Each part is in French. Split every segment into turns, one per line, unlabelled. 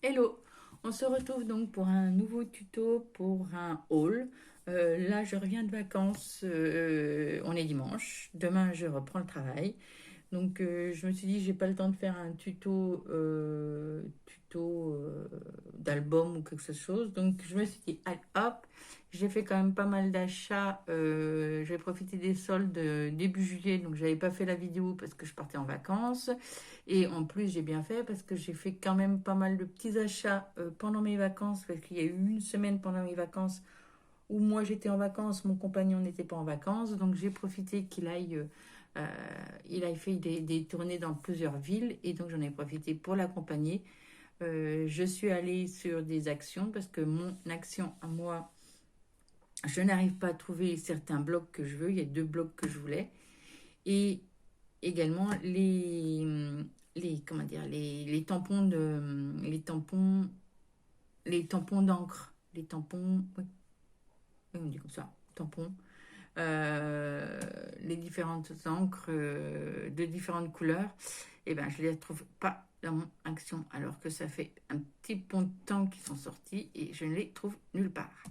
Hello, on se retrouve donc pour un nouveau tuto pour un haul. Là, je reviens de vacances, on est dimanche. Demain, je reprends le travail. Donc, je me suis dit, j'ai pas le temps de faire un tuto d'album ou quelque chose. Donc, je me suis dit, allez, hop, j'ai fait quand même pas mal d'achats. J'ai profité des soldes début juillet, donc j'avais pas fait la vidéo parce que je partais en vacances. Et en plus, j'ai bien fait parce que j'ai fait quand même pas mal de petits achats pendant mes vacances, parce qu'il y a eu une semaine pendant mes vacances où moi j'étais en vacances, mon compagnon n'était pas en vacances, donc j'ai profité euh, il aille fait des tournées dans plusieurs villes, et donc j'en ai profité pour l'accompagner. Je suis allée sur des actions parce que mon action à moi, je n'arrive pas à trouver certains blocs que je veux. Il y a deux blocs que je voulais, et également comment dire, les tampons les tampons d'encre, les tampons, oui, oui, on dit comme ça, tampons, les différentes encres de différentes couleurs. Et ben, je les trouve pas dans mon action, alors que ça fait un petit bon de temps qu'ils sont sortis et je ne les trouve nulle part.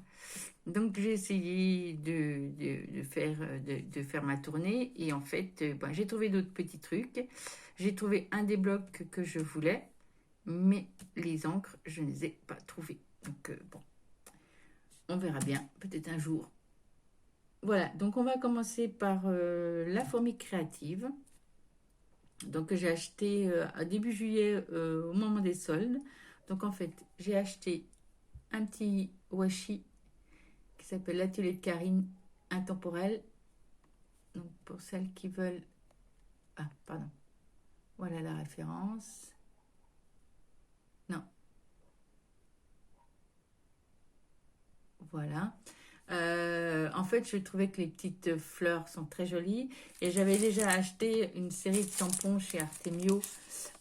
Donc j'ai essayé de faire ma tournée, et en fait, ben, j'ai trouvé d'autres petits trucs. J'ai trouvé un des blocs que je voulais, mais les encres, je ne les ai pas trouvées. Donc bon, on verra bien, peut-être un jour. Voilà, donc on va commencer par la fourmi créative. Donc j'ai acheté à début juillet, au moment des soldes. Donc en fait, j'ai acheté un petit washi qui s'appelle l'atelier de Karine intemporel. Donc pour celles qui veulent... Ah, pardon. Voilà la référence. Non, voilà. En fait, je trouvais que les petites fleurs sont très jolies, et j'avais déjà acheté une série de tampons chez Artemio.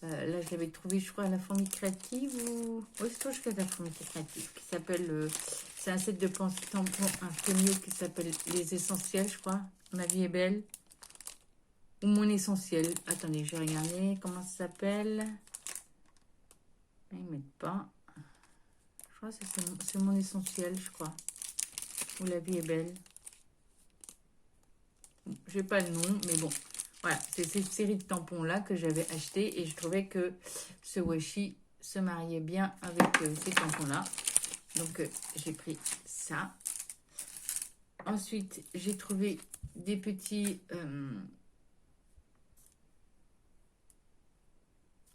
Là, je l'avais trouvé, je crois, à la fourmi créative, ou... Oui, c'est toi, je fais la fourmi créative, qui s'appelle... c'est un set de tampons Artemio qui s'appelle Les Essentiels, je crois. Ma vie est belle. Ou Mon Essentiel. Attendez, je vais regarder comment ça s'appelle. Ils ne mettent pas. Je crois que c'est Mon Essentiel, je crois. Ou La vie est belle. Je n'ai pas le nom, mais bon. Voilà, c'est cette série de tampons-là que j'avais acheté, et je trouvais que ce washi se mariait bien avec ces tampons-là. Donc, j'ai pris ça. Ensuite, j'ai trouvé des petits...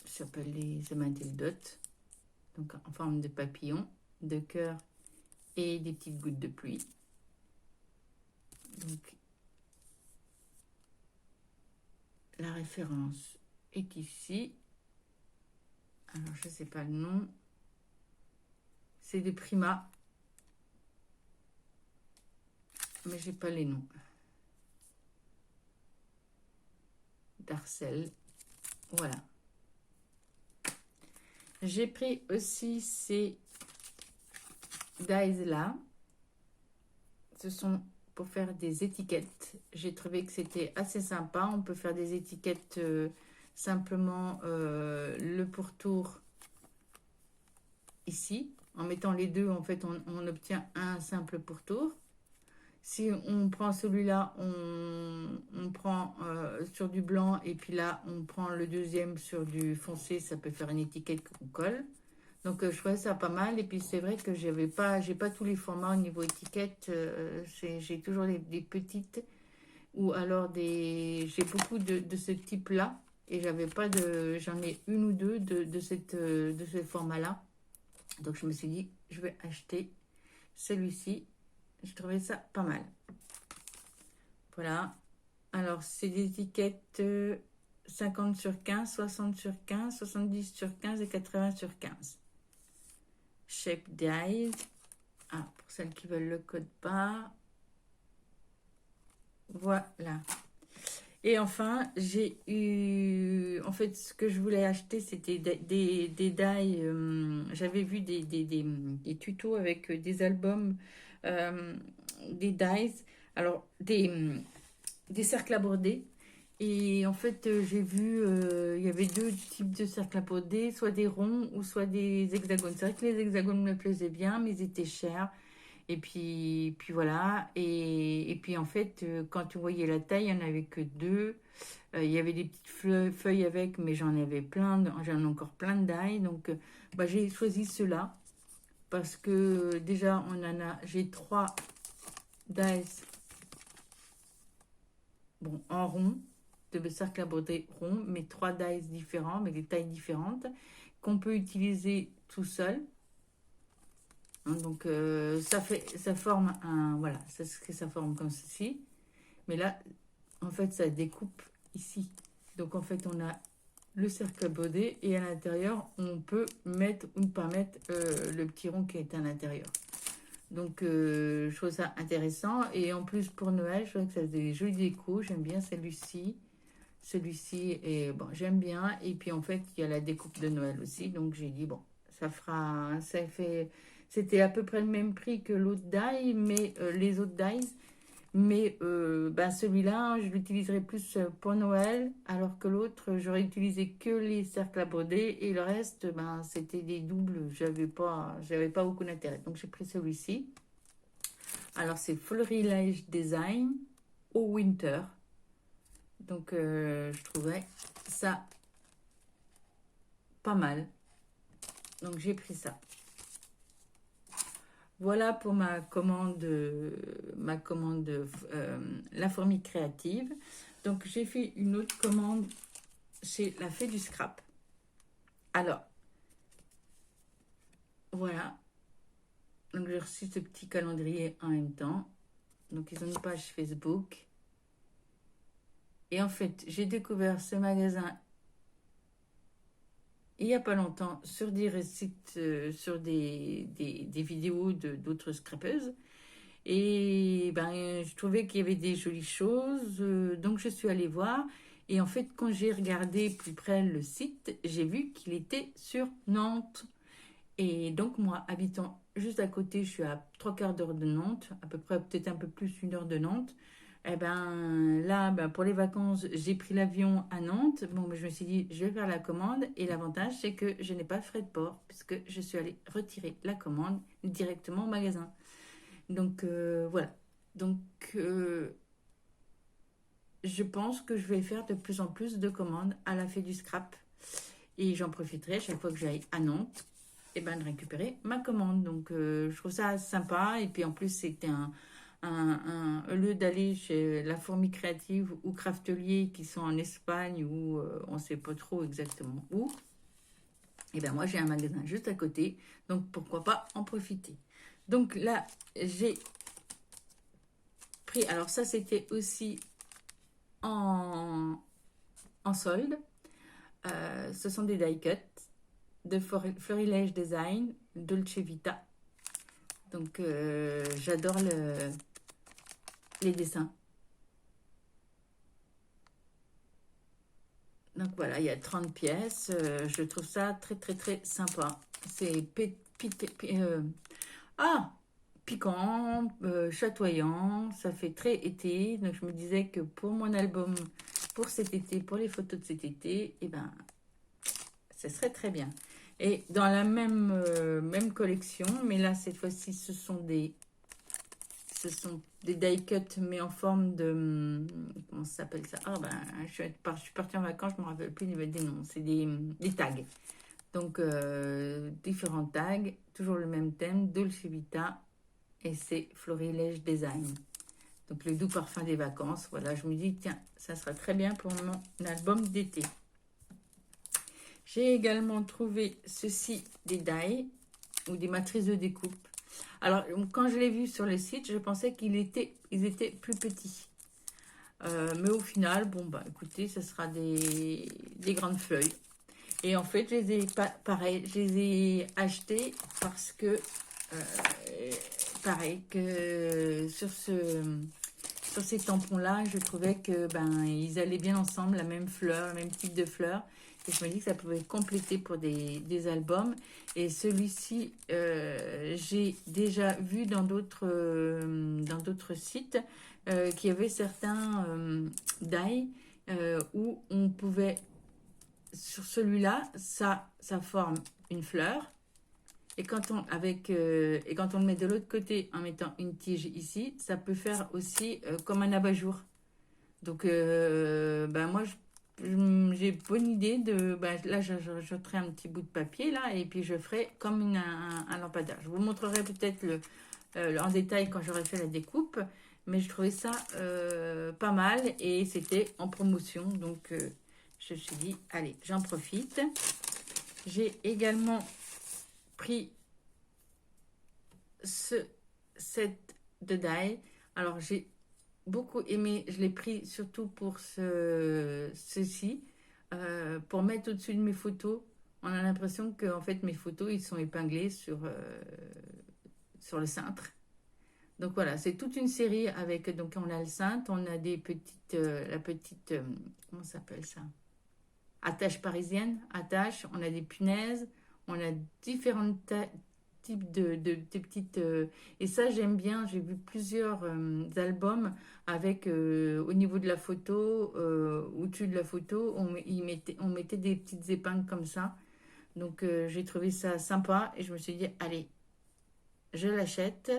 ça s'appelle les Amantildotes. Donc, en forme de papillon, de cœur et des petites gouttes de pluie. Donc, la référence est ici. Alors, je ne sais pas le nom. C'est des Prima, mais j'ai pas les noms. Darcel. Voilà. J'ai pris aussi ces dies là. Ce sont pour faire des étiquettes. J'ai trouvé que c'était assez sympa. On peut faire des étiquettes simplement le pourtour ici. En mettant les deux, en fait, on obtient un simple pourtour. Si on prend celui-là, on prend sur du blanc, et puis là, on prend le deuxième sur du foncé, ça peut faire une étiquette qu'on colle. Donc, je trouvais ça pas mal. Et puis, c'est vrai que j'ai pas tous les formats au niveau étiquette. J'ai toujours des petites, ou alors j'ai beaucoup de ce type-là. Et j'en ai une ou deux de ce format-là. Donc, je me suis dit, je vais acheter celui-ci. Je trouvais ça pas mal. Voilà. Alors, c'est des étiquettes 50 sur 15, 60 sur 15, 70 sur 15 et 80 sur 15. Shape Dies. Ah, pour celles qui veulent le code barre. Voilà. Et enfin, j'ai eu... En fait, ce que je voulais acheter, c'était des dies. J'avais vu des tutos avec des albums, euh, des dies. Alors, des cercles à border. Et en fait, j'ai vu, il y avait deux types de cercles à broder, soit des ronds ou soit des hexagones. C'est vrai que les hexagones me plaisaient bien, mais ils étaient chers. Et puis voilà. Et puis en fait, quand tu voyais la taille, il n'y en avait que deux. Il y avait des petites feuilles avec, mais j'en avais plein, j'en ai encore plein de die. Donc bah, j'ai choisi ceux-là parce que déjà, j'ai trois dies, bon, en rond, de cercle à broder rond, mais trois dies différents, avec des tailles différentes, qu'on peut utiliser tout seul. Hein, donc ça forme un, voilà, ça forme comme ceci. Mais là, en fait, ça découpe ici. Donc en fait, on a le cercle brodé et à l'intérieur, on peut mettre ou pas mettre le petit rond qui est à l'intérieur. Donc je trouve ça intéressant. Et en plus, pour Noël, je trouve que ça fait des jolis décos. J'aime bien celui-ci. Celui-ci, et bon, j'aime bien. Et puis en fait, il y a la découpe de Noël aussi. Donc j'ai dit, bon, ça fait, c'était à peu près le même prix que l'autre die, mais les autres dies. Mais ben celui-là, je l'utiliserai plus pour Noël, alors que l'autre, j'aurais utilisé que les cercles à broder et le reste, ben, c'était des doubles. J'avais pas beaucoup d'intérêt. Donc j'ai pris celui-ci. Alors c'est Florilège Design au Winter. Donc je trouvais ça pas mal. Donc j'ai pris ça. Voilà pour ma commande La Fourmi Créative. Donc j'ai fait une autre commande chez La Fée du Scrap. Alors, voilà. Donc j'ai reçu ce petit calendrier en même temps. Donc ils ont une page Facebook. Et en fait, j'ai découvert ce magasin il n'y a pas longtemps sur des sites, sur des vidéos d'autres scrapeuses. Et ben, je trouvais qu'il y avait des jolies choses, donc je suis allée voir. Et en fait, quand j'ai regardé plus près le site, j'ai vu qu'il était sur Nantes. Et donc moi, habitant juste à côté, je suis à 3/4 d'heure de Nantes, à peu près peut-être un peu plus 1 heure de Nantes. Eh ben là, ben, pour les vacances, j'ai pris l'avion à Nantes. Bon, ben, je me suis dit, je vais faire la commande. Et l'avantage, c'est que je n'ai pas de frais de port, puisque je suis allée retirer la commande directement au magasin. Donc voilà. Donc je pense que je vais faire de plus en plus de commandes à la Fée du Scrap. Et j'en profiterai chaque fois que j'aille à Nantes, et ben, de récupérer ma commande. Donc je trouve ça sympa. Et puis en plus, c'était au lieu d'aller chez La Fourmi Créative ou Craftelier qui sont en Espagne où on ne sait pas trop exactement où, et ben moi j'ai un magasin juste à côté. Donc pourquoi pas en profiter. Donc là, j'ai pris. Alors ça, c'était aussi en, en solde. Ce sont des die cuts de Florilège Design, Dolce Vita. Donc j'adore les dessins. Donc voilà, il y a 30 pièces. Je trouve ça très très très sympa. C'est piquant, chatoyant. Ça fait très été. Donc je me disais que pour mon album, pour cet été, pour les photos de cet été, eh ben, ce serait très bien. Et dans la même collection, mais là cette fois-ci, ce sont des die cuts, mais en forme de... Comment ça s'appelle ça? Ah ben, je suis partie en vacances, je ne me rappelle plus des noms. C'est des tags. Donc, différents tags, toujours le même thème, Dolce Vita, et c'est Florilège Design. Donc, le doux parfum des vacances. Voilà, je me dis, tiens, ça sera très bien pour mon album d'été. J'ai également trouvé ceci, des die, ou des matrices de découpe. Alors, quand je l'ai vu sur le site, je pensais ils étaient plus petits. Mais au final, bon, bah écoutez, ce sera des grandes feuilles. Et en fait, pareil, je les ai achetés parce que, pareil, que sur ces tampons-là, je trouvais que ben ils allaient bien ensemble, la même fleur, le même type de fleur. Et je me dis que ça pouvait compléter pour des albums. Et celui-ci, j'ai déjà vu dans d'autres sites qu'il y avait certains die où on pouvait, sur celui-là, ça forme une fleur. Et quand on le met de l'autre côté en mettant une tige ici, ça peut faire aussi comme un abat-jour. Donc, moi, j'ai bonne idée de... là, j'ajouterai un petit bout de papier, là, et puis je ferai comme un lampadaire. Je vous montrerai peut-être en détail quand j'aurai fait la découpe, mais je trouvais ça pas mal, et c'était en promotion. Donc, je me suis dit, allez, j'en profite. J'ai également pris ce set de die. Alors, j'ai beaucoup aimé, je l'ai pris surtout pour ceci, pour mettre au-dessus de mes photos. On a l'impression que en fait mes photos ils sont épinglés sur le cintre. Donc voilà, c'est toute une série avec, donc on a le cintre, on a des petites, la petite, comment ça s'appelle ça? Attache parisienne, attache, on a des punaises, on a différentes types de petites... et ça, j'aime bien. J'ai vu plusieurs albums avec, au niveau de la photo, au-dessus de la photo, on mettait des petites épingles comme ça. Donc, j'ai trouvé ça sympa et je me suis dit, allez, je l'achète.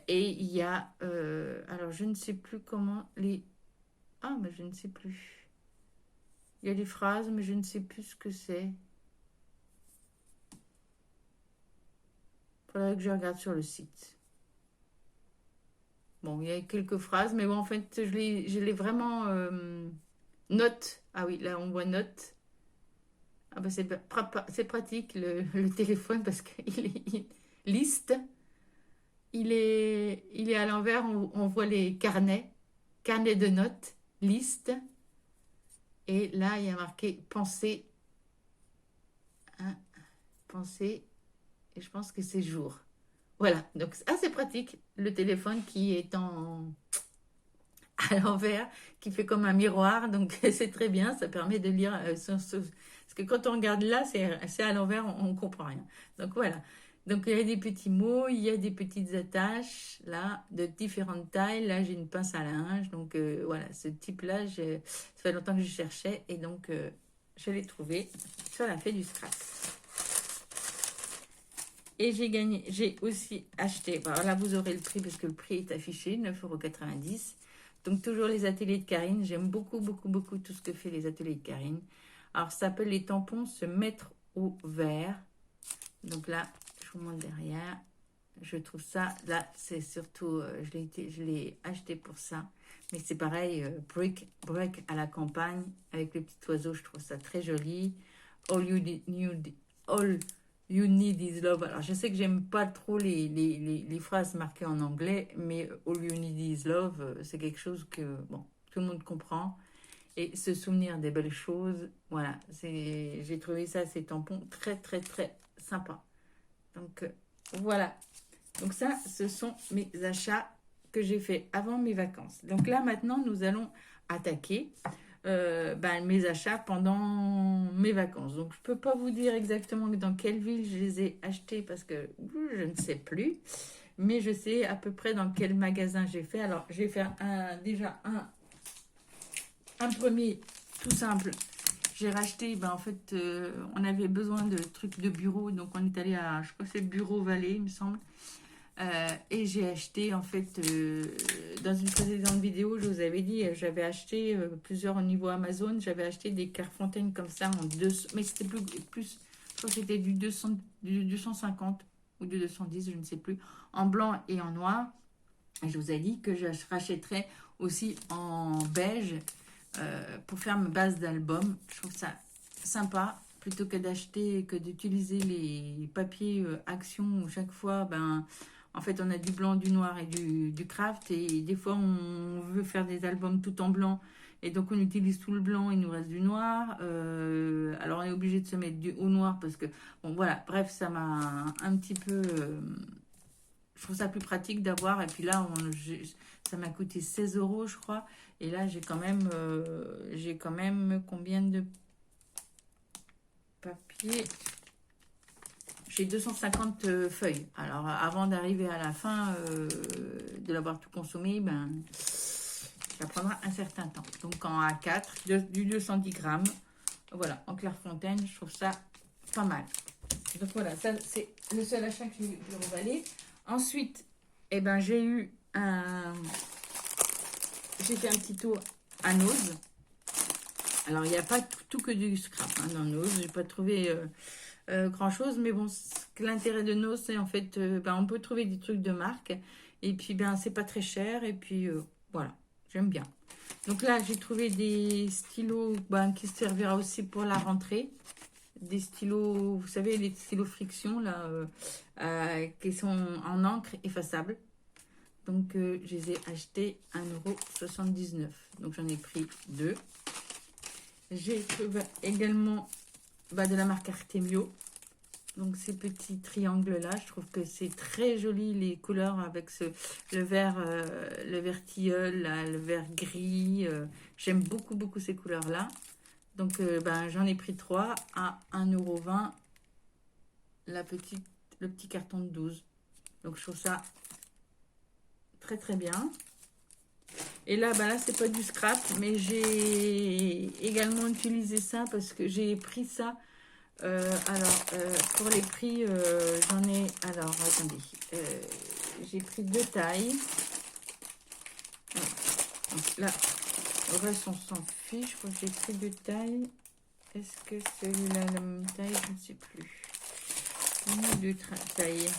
Et il y a... alors, je ne sais plus comment les... Ah, mais je ne sais plus. Il y a des phrases, mais je ne sais plus ce que c'est. Faudrait que je regarde sur le site. Bon, il y a quelques phrases, mais bon, en fait, je l'ai vraiment note. Ah oui, là, on voit note. Ah bah, c'est pratique, le téléphone, parce qu'il est liste. Il est à l'envers, on voit les carnets de notes, liste. Et là, il y a marqué penser. Hein, penser. Et je pense que c'est jour. Voilà, donc assez pratique, le téléphone qui est à l'envers, qui fait comme un miroir, donc c'est très bien, ça permet de lire, parce que quand on regarde là, c'est à l'envers, on ne comprend rien. Donc voilà, donc il y a des petits mots, il y a des petites attaches, là, de différentes tailles, là j'ai une pince à linge, donc voilà, ce type-là, ça fait longtemps que je cherchais, et donc je l'ai trouvé sur la fée du Strass. Et j'ai aussi acheté, là vous aurez le prix parce que le prix est affiché, 9,90 €. Donc toujours les ateliers de Karine, j'aime beaucoup, beaucoup, beaucoup tout ce que fait les ateliers de Karine. Alors ça s'appelle les tampons se mettre au vert. Donc là, je vous montre derrière. Je trouve ça, là c'est surtout, je l'ai acheté pour ça. Mais c'est pareil, break à la campagne, avec le petit oiseau, je trouve ça très joli. All you need is love. Alors, je sais que j'aime pas trop les phrases marquées en anglais, mais all you need is love, c'est quelque chose que, bon, tout le monde comprend. Et se souvenir des belles choses, voilà, j'ai trouvé ça, ces tampons, très, très, très sympa. Donc, voilà. Donc, ça, ce sont mes achats que j'ai fait avant mes vacances. Donc là, maintenant, nous allons attaquer mes achats pendant mes vacances. Donc, je ne peux pas vous dire exactement dans quelle ville je les ai achetés parce que je ne sais plus. Mais je sais à peu près dans quel magasin j'ai fait. Alors, j'ai fait déjà un premier tout simple. J'ai racheté, en fait, on avait besoin de trucs de bureau. Donc, on est allé à, je crois que c'est Bureau Vallée, il me semble. Et j'ai acheté en fait dans une précédente vidéo, je vous avais dit, j'avais acheté plusieurs au niveau Amazon, j'avais acheté des Clairefontaine comme ça en 200, mais c'était plus, je crois que c'était du 250 ou du 210, je ne sais plus, en blanc et en noir. Et je vous ai dit que je rachèterais aussi en beige pour faire ma base d'album. Je trouve ça sympa plutôt que d'utiliser les papiers Action où chaque fois, en fait, on a du blanc, du noir et du craft. Et des fois, on veut faire des albums tout en blanc. Et donc, on utilise tout le blanc, il nous reste du noir. Alors, on est obligé de se mettre au noir parce que, bon, voilà. Bref, ça m'a un petit peu... je trouve ça plus pratique d'avoir. Et puis là, ça m'a coûté 16 €, je crois. Et là, j'ai quand même combien de papier? J'ai 250 feuilles. Alors, avant d'arriver à la fin de l'avoir tout consommé, Ça prendra un certain temps. Donc en A4, du 210 grammes. Voilà, en Clairefontaine, je trouve ça pas mal. Donc voilà, ça c'est le seul achat que j'ai emballé. Ensuite, eh ben, j'ai fait un petit tour à Nose. Alors, il n'y a pas tout que du scrap hein, dans Nose. Je n'ai pas trouvé grand chose. Mais bon, l'intérêt de Nose, c'est en fait, ben, on peut trouver des trucs de marque. Et puis, ben, c'est pas très cher. Et puis, voilà, j'aime bien. Donc là, j'ai trouvé des stylos ben, qui servira aussi pour la rentrée. Des stylos, vous savez, les stylos friction, là, qui sont en encre effaçable. Donc, je les ai achetés 1,79 €. Donc, j'en ai pris 2. J'ai trouvé également de la marque Artemio. Donc, ces petits triangles-là, je trouve que c'est très joli, les couleurs avec le vert tilleul, là, le vert gris. J'aime beaucoup, beaucoup ces couleurs-là. Donc, j'en ai pris 3 à 1,20 € le petit carton de 12. Donc, je trouve ça très, très bien. Et là, là, c'est pas du scrap, mais j'ai également utilisé ça parce que j'ai pris ça. Pour les prix, j'en ai... Alors, attendez. J'ai pris 2 tailles. Donc là, le reste, on s'en fiche. Je crois que j'ai pris 2 tailles. Est-ce que celui-là a la même taille? Je ne sais plus. J'en ai 2 tailles.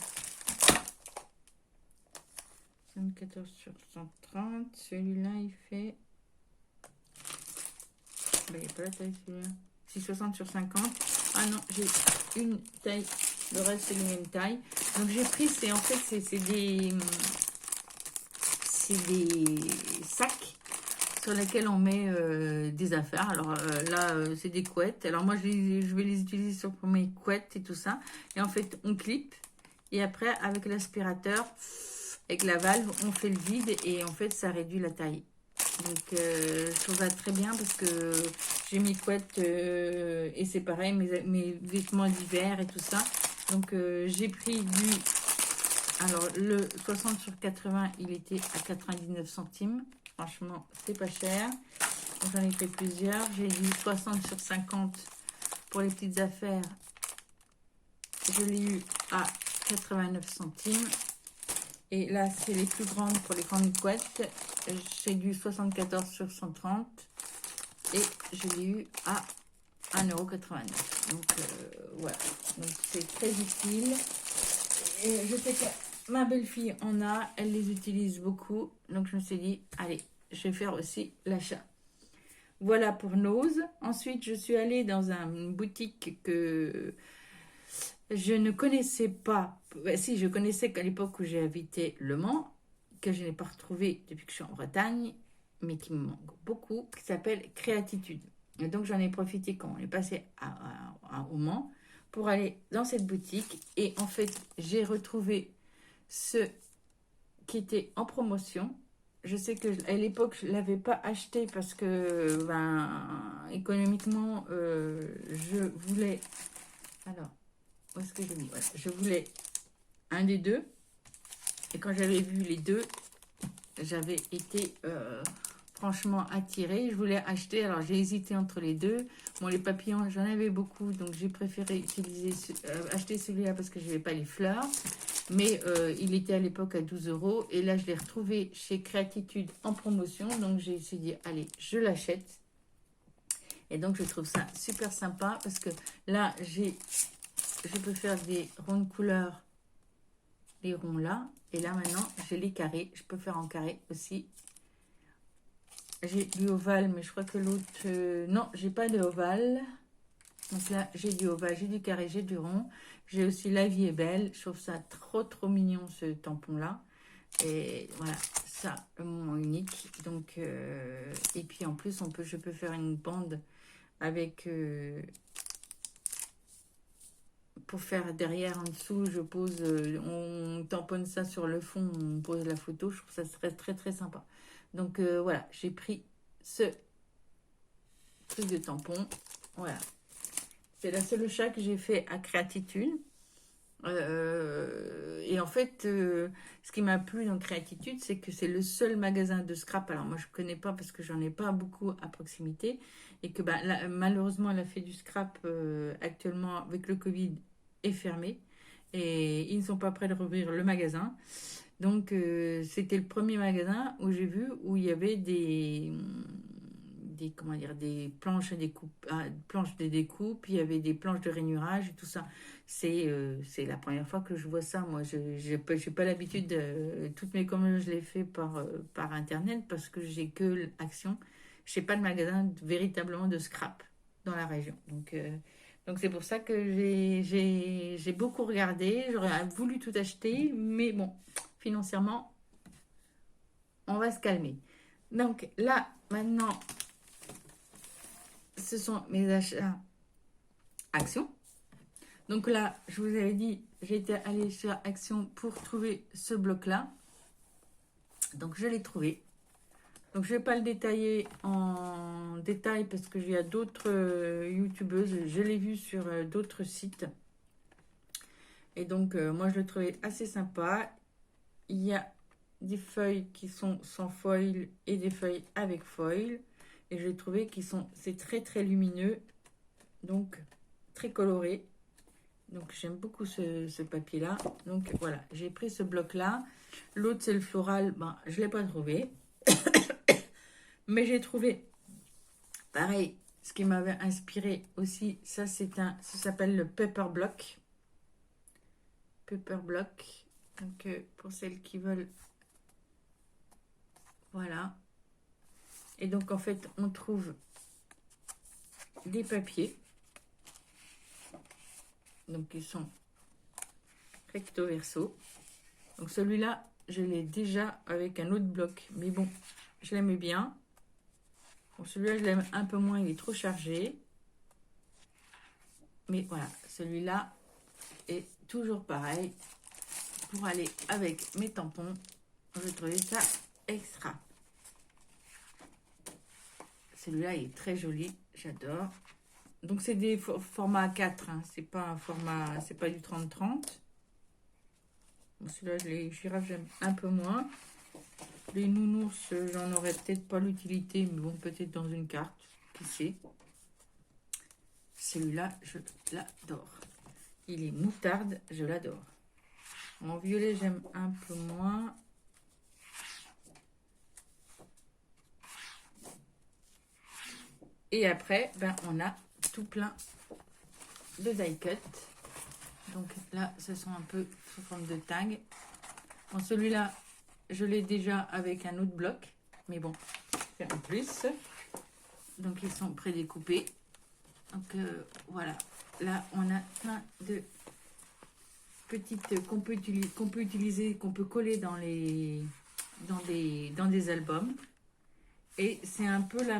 74 sur 130. Celui-là, il fait... il n'y a pas la taille, celui-là. 660 sur 50. Ah non, j'ai une taille. Le reste, c'est la même taille. Donc, j'ai pris, c'est des sacs sur lesquels on met des affaires. Alors là, c'est des couettes. Alors moi, je vais les utiliser pour mes couettes et tout ça. Et en fait, on clip. Et après, avec l'aspirateur, avec la valve, on fait le vide. Et en fait, ça réduit la taille. Donc, je trouve ça très bien parce que j'ai mes couettes et c'est pareil, mes vêtements d'hiver et tout ça. Donc, j'ai pris du... Alors, le 60 sur 80, il était à 99 centimes. Franchement, c'est pas cher. Donc, j'en ai fait plusieurs. J'ai du 60 sur 50 pour les petites affaires. Je l'ai eu à 89 centimes. Et là, c'est les plus grandes pour les grandes couettes. J'ai du 74 sur 130. Et je l'ai eu à 1,89 €. Donc, voilà. Donc, c'est très utile. Et je sais que ma belle-fille en a. Elle les utilise beaucoup. Donc, je me suis dit, allez, je vais faire aussi l'achat. Voilà pour Nose. Ensuite, je suis allée dans une boutique que... je ne connaissais pas. Si, je connaissais qu'à l'époque où j'ai habité Le Mans, que je n'ai pas retrouvé depuis que je suis en Bretagne, mais qui me manque beaucoup, qui s'appelle Créatitude. Et donc, j'en ai profité quand on est passé au Mans pour aller dans cette boutique. Et en fait, j'ai retrouvé ce qui était en promotion. Je sais qu'à l'époque, je ne l'avais pas acheté parce que, économiquement, je voulais... Alors... où est-ce que j'ai mis? Voilà. Je voulais un des deux. Et quand j'avais vu les deux, j'avais été franchement attirée. Je voulais acheter. Alors, j'ai hésité entre les deux. Bon, les papillons, j'en avais beaucoup. Donc, j'ai préféré acheter celui-là parce que je n'avais pas les fleurs. Mais il était à l'époque à 12 €. Et là, je l'ai retrouvé chez Créatitude en promotion. Donc, j'ai dit, allez, je l'achète. Et donc, je trouve ça super sympa parce que là, je peux faire des ronds de couleur, les ronds là. Et là, maintenant, j'ai les carrés. Je peux faire en carré aussi. J'ai du ovale, mais je crois que l'autre... non, j'ai pas de ovale. Donc là, j'ai du ovale, j'ai du carré, j'ai du rond. J'ai aussi La Vie est belle. Je trouve ça trop, trop mignon, ce tampon-là. Et voilà, ça, mon unique. Donc, et puis en plus, je peux faire une bande avec... pour faire derrière, en dessous, je pose, on tamponne ça sur le fond, on pose la photo. Je trouve ça serait très, très sympa. Donc, voilà, j'ai pris ce truc de tampon. Voilà. C'est la seule achat que j'ai fait à Créatitude. et en fait, ce qui m'a plu dans Créatitude, c'est que c'est le seul magasin de scrap. Alors moi, je ne connais pas parce que j'en ai pas beaucoup à proximité. Et que bah, là, malheureusement, la Fée du Scrap, actuellement, avec le Covid, est fermée. Et ils ne sont pas prêts de rouvrir le magasin. Donc, c'était le premier magasin où j'ai vu où il y avait comment dire, des planches à découpe, planches de découpe, il y avait des planches de rainurage et tout ça. C'est la première fois que je vois ça. Moi, je n'ai pas l'habitude toutes mes commandes, je les fais par Internet parce que j'ai que Action. Je n'ai pas de magasin véritablement de scrap dans la région. Donc c'est pour ça que j'ai beaucoup regardé. J'aurais voulu tout acheter, mais bon, financièrement, on va se calmer. Donc là, maintenant, ce sont mes achats Action. Donc là, je vous avais dit, j'étais allée sur Action pour trouver ce bloc-là. Donc je l'ai trouvé. Donc je ne vais pas le détailler en détail parce que il y a d'autres youtubeuses. Je l'ai vu sur d'autres sites. Et donc moi je le trouvais assez sympa. Il y a des feuilles qui sont sans foil et des feuilles avec foil. Et j'ai trouvé c'est très très lumineux. Donc très coloré. Donc j'aime beaucoup ce papier-là. Donc voilà, j'ai pris ce bloc-là. L'autre c'est le floral. Ben, je ne l'ai pas trouvé. Mais j'ai trouvé, pareil, ce qui m'avait inspiré aussi, ça s'appelle le Paper Block. Paper Block. Donc pour celles qui veulent, voilà. Et donc en fait, on trouve des papiers. Donc ils sont recto verso. Donc celui-là, je l'ai déjà avec un autre bloc. Mais bon, je l'aimais bien. Bon, celui-là, je l'aime un peu moins, il est trop chargé. Mais voilà, celui-là est toujours pareil. Pour aller avec mes tampons, je trouvais ça extra. Celui-là est très joli, j'adore. Donc c'est des formats A4, hein. C'est pas un format, c'est pas du 30-30. Bon, celui-là, les girafes, j'aime un peu moins. Les nounours, j'en aurais peut-être pas l'utilité, mais bon, peut-être dans une carte, qui sait. Celui-là, je l'adore. Il est moutarde, je l'adore. En violet, j'aime un peu moins. Et après, ben, on a tout plein de die cut. Donc là, ce sont un peu sous forme de tag. Bon, celui-là, je l'ai déjà avec un autre bloc. Mais bon, c'est en plus. Donc, ils sont prédécoupés. Donc, voilà. Là, on a plein de petites qu'on peut utiliser, qu'on peut coller dans des albums. Et c'est un peu la